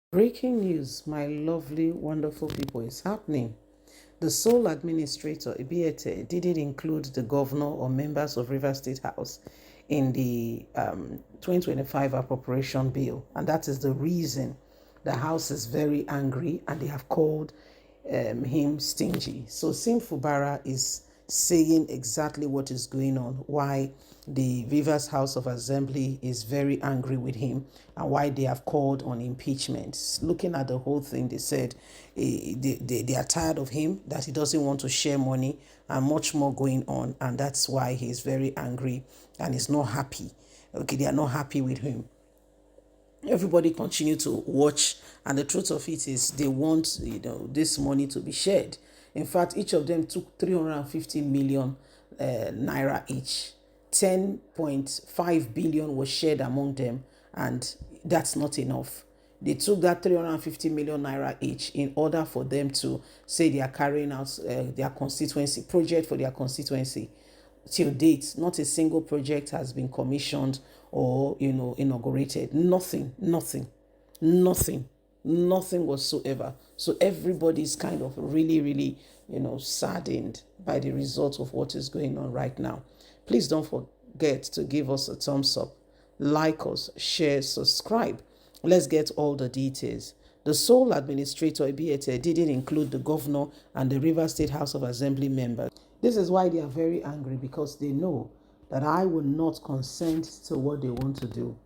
Breaking news, my lovely, wonderful people, is happening. The sole administrator, Ibiete, didn't include the governor or members of River State House in the 2025 appropriation bill. And that is the reason the House is very angry and they have called him stingy. So Sim Fubara is saying exactly what is going on, why the Viva's House of Assembly is very angry with him, and why they have called on impeachment. Looking at the whole thing, they said they are tired of him, that he doesn't want to share money, and much more going on, and that's why he's very angry and is not happy. Okay, they are not happy with him. Everybody continue to watch, and the truth of it is they want this money to be shared. In fact, each of them took 350 million naira each. 10.5 billion was shared among them, and that's not enough. They took that 350 million naira each in order for them to say they are carrying out their constituency project for their constituency. Till date, not a single project has been commissioned or inaugurated. Nothing whatsoever. So everybody's kind of really saddened by the result of what is going on right now. Please don't forget to give us a thumbs up, like us, share, subscribe. Let's get all the details. The sole administrator, Ibiete, didn't include the governor and the River State House of Assembly members. This is why they are very angry, because they know that I will not consent to what they want to do.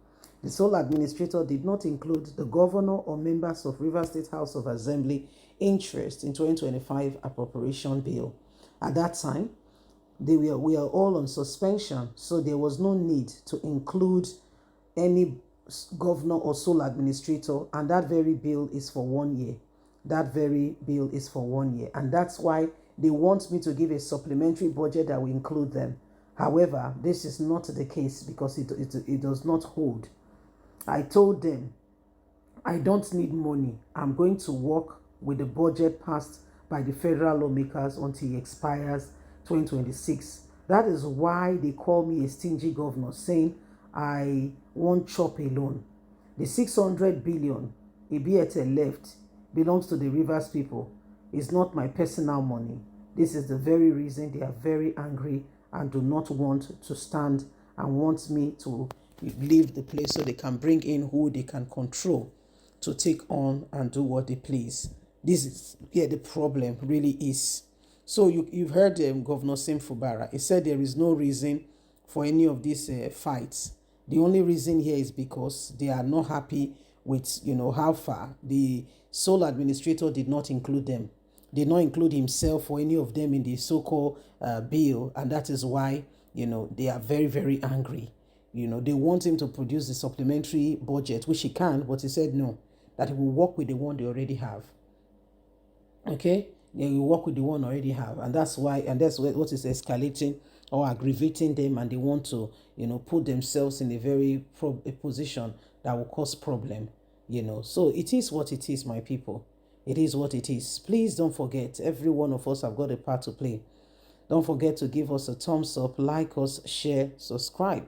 The sole administrator did not include the governor or members of River State House of Assembly interest in 2025 appropriation bill. At that time, we are all on suspension, so there was no need to include any governor or sole administrator, and that very bill is for 1 year. That very bill is for 1 year, and that's why they want me to give a supplementary budget that will include them. However, this is not the case, because it does not hold. I told them, I don't need money. I'm going to work with the budget passed by the federal lawmakers until it expires 2026. That is why they call me a stingy governor, saying I won't chop alone. The 600 billion Ibiete left belongs to the Rivers people. It's not my personal money. This is the very reason they are very angry and do not want to stand and want me to leave the place, so they can bring in who they can control to take on and do what they please. This is where the problem really is. So you've heard Governor Sim Fubara. He said there is no reason for any of these fights. The only reason here is because they are not happy with how far the sole administrator did not include them. Did not include himself or any of them in the so-called bill, and that is why they are very angry. They want him to produce the supplementary budget, which he can, but he said no, that he will work with the one they already have. Okay, they will work with the one already have, and that's why, and that's what is escalating or aggravating them, and they want to put themselves in a very a position that will cause problem. So it is what it is, my people. It is what it is. Please don't forget, every one of us have got a part to play. Don't forget to give us a thumbs up, like us, share, subscribe.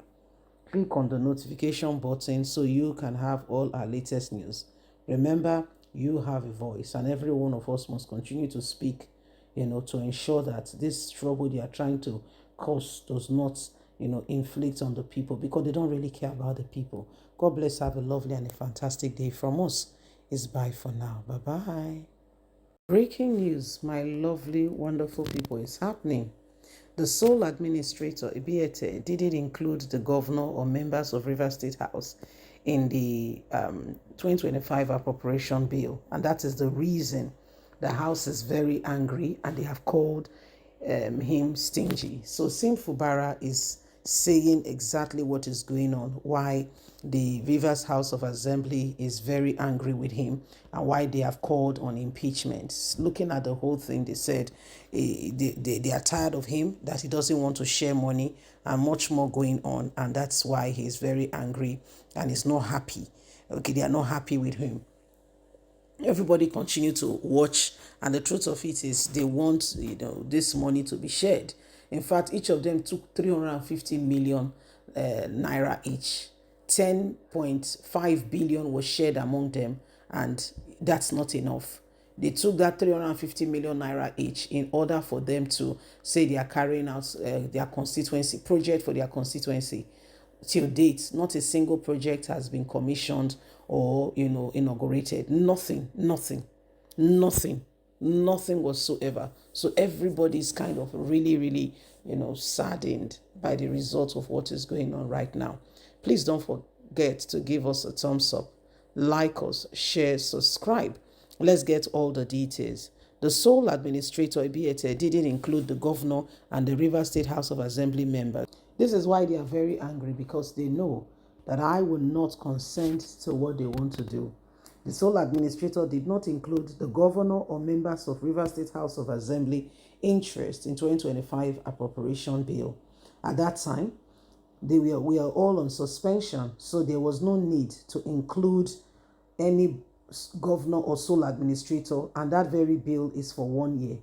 Click on the notification button so you can have all our latest news. Remember, you have a voice, and every one of us must continue to speak, to ensure that this trouble they are trying to cause does not, inflict on the people, because they don't really care about the people. God bless. Have a lovely and a fantastic day from us. It's bye for now. Bye-bye. Breaking news, my lovely, wonderful people, is happening. The sole administrator, Ibiete, didn't include the governor or members of River State House in the 2025 appropriation bill. And that is the reason the House is very angry and they have called him stingy. So Sim Fubara is saying exactly what is going on, why the Viva's House of Assembly is very angry with him, and why they have called on impeachment. Looking at the whole thing, they said they are tired of him, that he doesn't want to share money, and much more going on, and that's why he's very angry and is not happy. Okay, they are not happy with him. Everybody continue to watch, and the truth of it is they want this money to be shared. In fact, each of them took 350 million naira each. 10.5 billion was shared among them, And that's not enough. They took that 350 million naira each in order for them to say they are carrying out their constituency project for their constituency. Till date, not a single project has been commissioned or inaugurated. Nothing whatsoever. So everybody's kind of really, really, saddened by the result of what is going on right now. Please don't forget to give us a thumbs up, like us, share, subscribe. Let's get all the details. The sole administrator, Ibiete, didn't include the governor and the Rivers State House of Assembly members. This is why they are very angry, because they know that I will not consent to what they want to do. The sole administrator did not include the governor or members of Rivers State House of Assembly interest in 2025 appropriation bill. At that time, we are all on suspension, so there was no need to include any governor or sole administrator, and that very bill is for 1 year.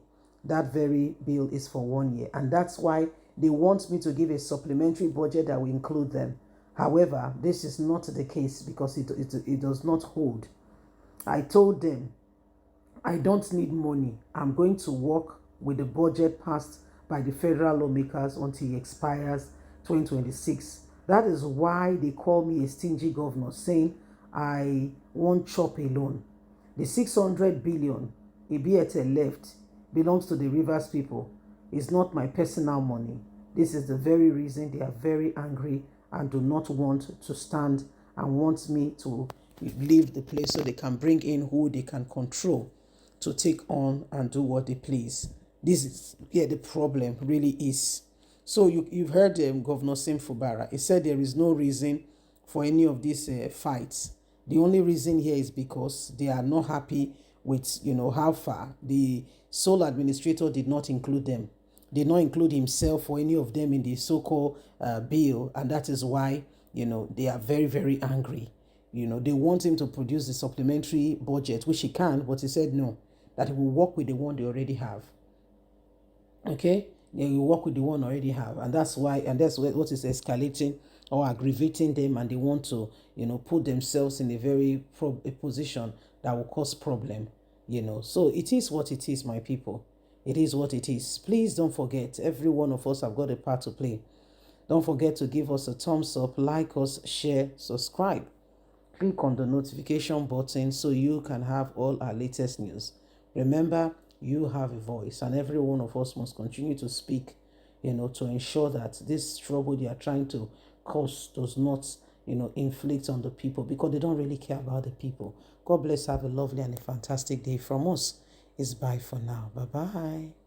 And that's why they want me to give a supplementary budget that will include them. However, this is not the case, because it does not hold. I told them, I don't need money. I'm going to work with the budget passed by the federal lawmakers until it expires 2026. That is why they call me a stingy governor, saying I won't chop alone. The 600 billion Ibiete left belongs to the Rivers people. It's not my personal money. This is the very reason they are very angry and do not want to stand and want me to leave the place so they can bring in who they can control to take on and do what they please. This is where the problem really is. So you've heard Governor Fubara. He said there is no reason for any of these fights. The only reason here is because they are not happy with how far the sole administrator did not include them. Did not include himself or any of them in the so-called bill, and that is why they are very, very angry. They want him to produce the supplementary budget, which he can, but he said no, that he will work with the one they already have. Okay, they will work with the one already have, and that's why, and that's what is escalating or aggravating them, and they want to put themselves in a very a position that will cause problem. So it is what it is, my people. It is what it is. Please don't forget, every one of us have got a part to play. Don't forget to give us a thumbs up, like us, share, subscribe. Click on the notification button so you can have all our latest news. Remember, you have a voice, and every one of us must continue to speak, to ensure that this trouble they are trying to cause does not, inflict on the people, because they don't really care about the people. God bless. Have a lovely and a fantastic day from us. It's bye for now. Bye-bye.